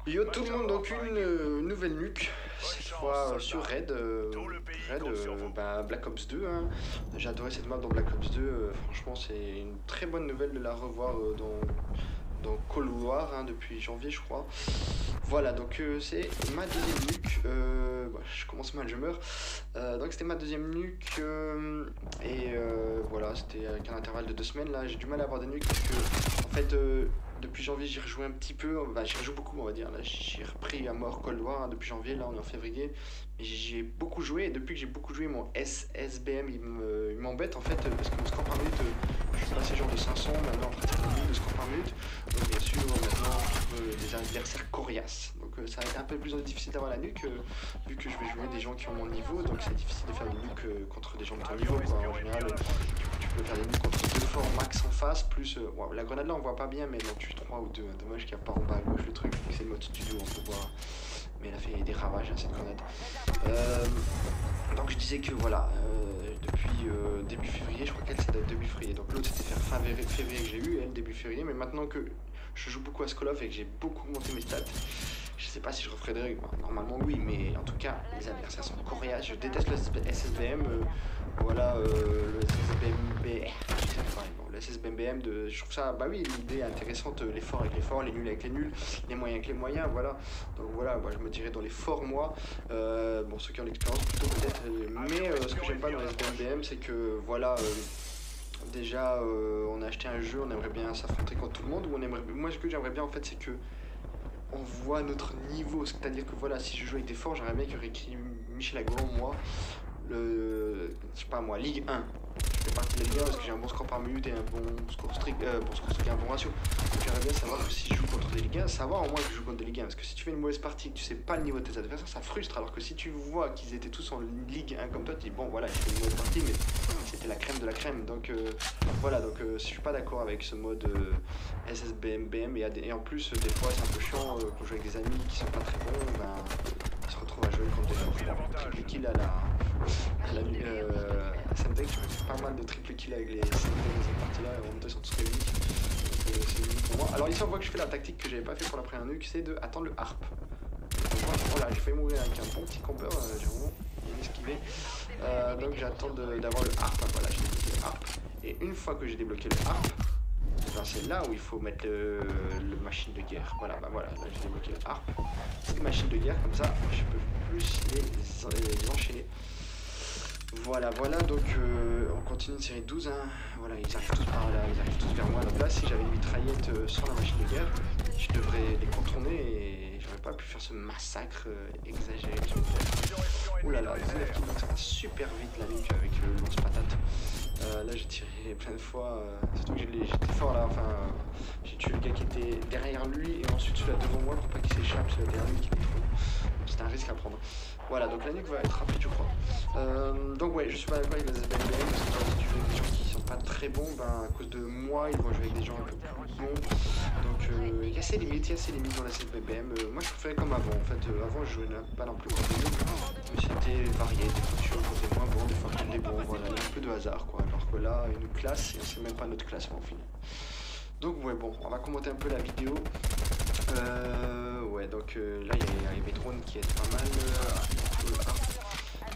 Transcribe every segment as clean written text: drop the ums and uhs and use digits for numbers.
Yo tout le monde, donc une nouvelle nuque, cette fois sur Red, Black Ops 2. Hein. J'ai adoré cette map dans Black Ops 2, franchement c'est une très bonne nouvelle de la revoir dans Cold War hein, depuis janvier je crois. Voilà, donc c'est ma deuxième nuque, je commence mal, je meurs. Donc c'était ma deuxième nuque, voilà, c'était avec un intervalle de 2 semaines. Là j'ai du mal à avoir des nuques parce que en fait depuis janvier j'ai rejoué un petit peu, j'y rejoue beaucoup on va dire. Là j'ai repris à mort Cold War hein, depuis janvier, là on est en février. Mais j'ai beaucoup joué et depuis que j'ai beaucoup joué mon SSBM il m'embête en fait parce que mon score par minute, je suis passé genre de 500 maintenant pratiquement 1000 de score par minute. Donc bien sûr maintenant des adversaires coriaces. Donc ça va être un peu plus difficile d'avoir la nuque vu que je vais jouer des gens qui ont mon niveau. Donc c'est difficile de faire des nuques contre des gens de ton niveau quoi. En général tu peux faire des nuques contre 2 forts max en face plus... la grenade là on voit pas bien mais non tu 3 ou 2. Dommage qu'il n'y a pas en bas à gauche le truc, c'est le mode studio on peut voir. Mais elle a fait des ravages hein, cette grenade. Donc je disais que voilà, depuis début février, je crois qu'elle ça date début février. Donc l'autre c'était fin février que j'ai eu, elle début février. Mais maintenant que je joue beaucoup à Call of et que j'ai beaucoup monté mes stats, je sais pas si je referai des règles. Normalement oui, mais en tout cas les adversaires sont coriaces. Je déteste le SSBM. Voilà, le SSBM. Le SSBM je trouve ça, bah oui, l'idée est intéressante, les forts avec les forts, les nuls avec les nuls, les moyens avec les moyens, voilà. Donc voilà, moi je me dirais dans les forts moi, bon ceux qui ont l'expérience plutôt peut-être, mais ce que j'aime pas dans le SSBM c'est que voilà, déjà on a acheté un jeu, on aimerait bien s'affronter contre tout le monde, ou on aimerait, moi ce que j'aimerais bien en fait c'est que on voit notre niveau, c'est-à-dire que voilà, si je joue avec des forts, j'aimerais bien qu'il y aurait écrit Michel Agron, moi, je sais pas moi, Ligue 1. Je fais partie de la Ligue 1 parce que j'ai un bon score par minute et un bon score strict, et un bon ratio. Donc j'aimerais bien savoir que si je joue contre des Ligue 1, savoir au moins que je joue contre des Ligue 1. Parce que si tu fais une mauvaise partie et que tu sais pas le niveau de tes adversaires, ça frustre. Alors que si tu vois qu'ils étaient tous en Ligue 1 comme toi, tu dis bon voilà, j'ai fait une mauvaise partie, mais c'était la crème de la crème. Donc voilà, donc je suis pas d'accord avec ce mode SSBM et en plus des fois c'est un peu chiant quand je joue avec des amis qui sont pas très bons, ils se retrouvent à jouer contre des forts. Triple kill à la SMTech, je fais pas mal de triple kill avec les SMTech dans cette partie là et en même temps ils sont tous réunis. Donc c'est unique pour moi. Alors ici on voit que je fais la tactique que j'avais pas fait pour la première nuque, c'est de attendre le harp. Voilà, j'ai failli mourir avec un bon petit camper, j'ai vraiment bien esquivé. Donc j'attends d'avoir le harp, voilà j'ai débloqué le harp. Et une fois que j'ai débloqué le harp, c'est là où il faut mettre le machine de guerre. Voilà, là j'ai débloqué le harp. C'est une machine de guerre, comme ça je peux plus les enchaîner. Voilà, donc on continue une série 12, hein. Voilà, ils arrivent tous par là, ils arrivent tous vers moi. Donc là, si j'avais une mitraillette sans la machine de guerre, je devrais les contourner et j'aurais pas pu faire ce massacre exagéré que je vais faire. Ouh là là, 19 kills, donc ça va super vite la nuque avec le lance-patate. Là j'ai tiré plein de fois, surtout que j'étais fort là, enfin j'ai tué le gars qui était derrière lui et ensuite celui-là devant moi pour pas qu'il s'échappe, celui-là derrière lui qui est trop. C'était un risque à prendre. Voilà, donc la nuque va être rapide je crois. Donc ouais, je suis pas d'accord avec les SBM parce que si tu joues avec des gens qui sont pas très bons, à cause de moi ils vont jouer avec des gens un peu plus bons. Donc il y a ses limites, dans la SBM. Moi je préférais comme avant en fait, avant je jouais pas non plus contre des nuls, mais c'était varié, des fois tu joues contre des moins bons, des fois contre des bons, voilà, il y a un peu de hasard quoi. Alors que là, une classe et on sait même pas notre classement au final. Donc ouais bon, on va commenter un peu la vidéo. Ouais donc là il y a mes drones qui aident pas mal.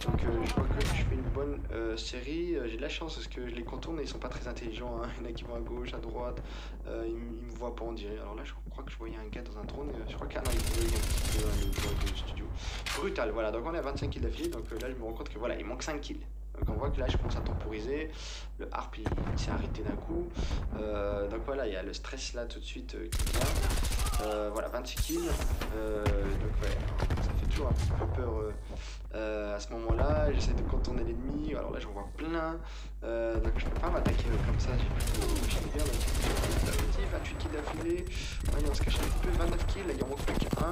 Donc je crois que je fais une bonne série. J'ai de la chance parce que je les contourne et ils sont pas très intelligents. Hein. Il y en a qui vont à gauche, à droite. Ils me voient pas on dirait. Alors là je crois que je voyais un gars dans un drone. Je crois qu'il y a un petit peu le drone de studio. Brutal, voilà. Donc on est à 25 kills d'affilée. Donc là je me rends compte que voilà, il manque 5 kills. Donc on voit que là je commence à temporiser, le harp il s'est arrêté d'un coup, donc voilà il y a le stress là tout de suite qui vient, voilà 26 kills, donc ouais ça fait toujours un petit peu peur à ce moment là, j'essaie de contourner l'ennemi, alors là j'en vois plein, donc je peux pas m'attaquer comme ça, j'ai plutôt bien, donc 28 kills d'affilée, on se cache un petit peu, 29 kills, là il en manque plus qu'un,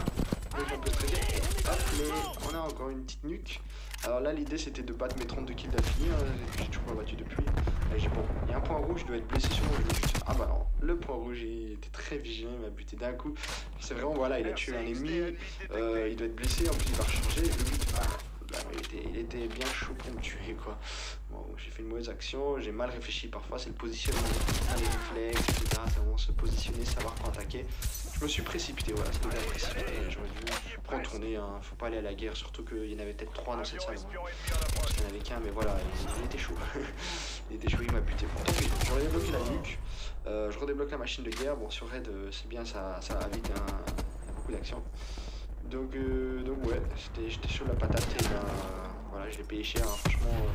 donc on peut traiter, hop mais on a encore une petite nuque. Alors là l'idée c'était de battre mes 32 kills d'affilée, hein. J'ai toujours pas battu depuis. Bon, il y a un point rouge, je dois être blessé sur moi, je le bute. Ah bah non, le point rouge il était très vigilant, il m'a buté d'un coup. C'est vraiment voilà, il a tué un ennemi, il doit être blessé, en plus il va recharger, je le bute. Ah, là, il était bien chaud pour me tuer, quoi. Bon, j'ai fait une mauvaise action, j'ai mal réfléchi parfois, c'est le positionnement, les réflexes, etc. C'est vraiment se positionner, savoir quand attaquer. Je me suis précipité, voilà, c'était bien précipité. J'aurais dû retourner, hein. Faut pas aller à la guerre, surtout qu'il y en avait peut-être 3 dans cette salle. Hein. Parce qu'il n'y en avait qu'un, mais voilà, il était chaud. Il était chaud, il m'a buté. Bon, tant pis, j'aurais débloqué la nuque. Je redébloque la machine de guerre. Bon, sur Raid, c'est bien, ça va vite, hein. Il y a beaucoup d'actions. Donc ouais, j'étais chaud de la patate et voilà, je l'ai payé cher, hein. Franchement,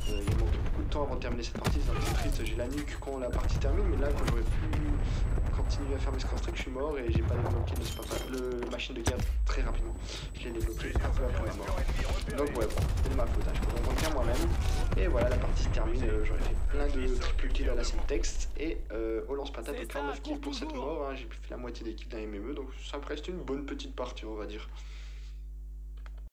il manque beaucoup de temps avant de terminer cette partie, c'est un peu triste, j'ai la nuque quand la partie termine, mais là quand j'aurais pu continuer à faire mes screenstreaks, je suis mort et j'ai pas débloqué le machine de guerre très rapidement, je l'ai débloqué un peu après la mort. Donc ouais, bon, c'est de ma faute, hein. Je peux comprendre qu'à moi-même, et voilà, la partie se termine, j'aurais fait plein de triple kills à la syntaxe, et au lance-patate, de 49 kills pour cette mort, hein. J'ai fait la moitié d'équipe d'un MME, donc ça me reste une bonne petite partie, on va dire.